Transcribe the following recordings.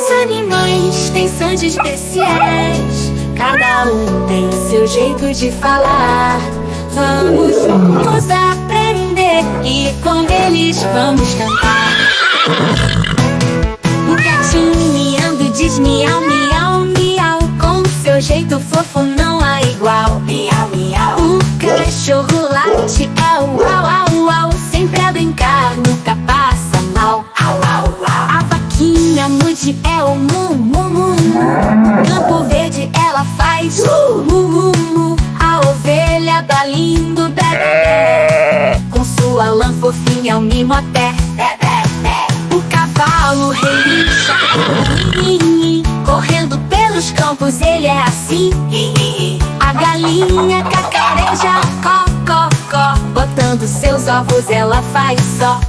Os animais têm sons especiais, cada um tem seu jeito de falar. Vamos juntos aprender e com eles vamos cantar. O gatinho miando diz miau, miau, miau, com seu jeito fofo não há igual. Miau, miau. O cachorro late, au, au, au, au, sempre a brincar, nunca passa mal. Au, au, au. A vaquinha mude é o mu, mu, mu, mu. Campo Verde ela faz mu, mu, mu. A ovelha dá lindo bé, bé, bé. Com sua lã fofinha o mimo até bé, bé, bé. O cavalo relincha, correndo pelos campos ele é assim. A galinha cacareja, có, có, có, botando seus ovos ela faz só.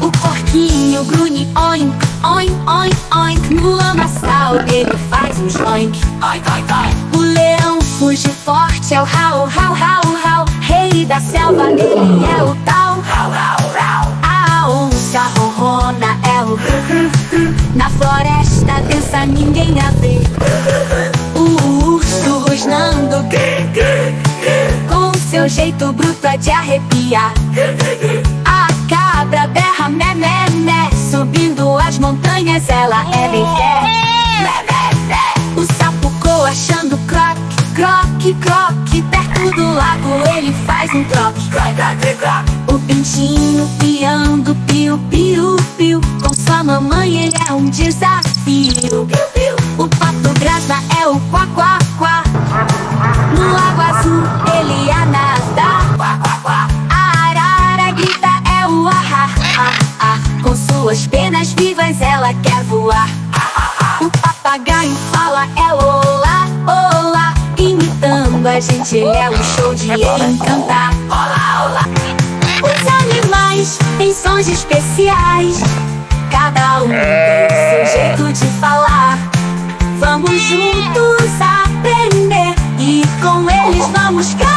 O porquinho grunhe, oink, oink, oink, oink. No lamaçal ele faz um joink. O leão fuge forte, é o rau, rau, rau, rau. Rei da selva ele é o tal. A onça ronrona é o na floresta densa ninguém a vê. O urso rosnando com seu jeito bruto é de arrepiar. A cabra berra mé, mé, mé, subindo as montanhas ela é bem fé. O sapo coa achando croque, croque, croque. Perto do lago ele faz um troque. O pintinho piando, piu, piu, piu. Com sua mamãe ele é um desafio. O pato grasna é o quá, quá, quá. No lago azul ele a nadar. A arara grita é o ah, ah, ah. Com suas penas vivas ela quer voar. O papagaio fala é olá, olá. Imitando a gente ele é um show de encantar. Olá, olá. Os animais têm sons especiais, cada um tem seu jeito de falar. Vamos juntos aprender e com eles vamos cantar.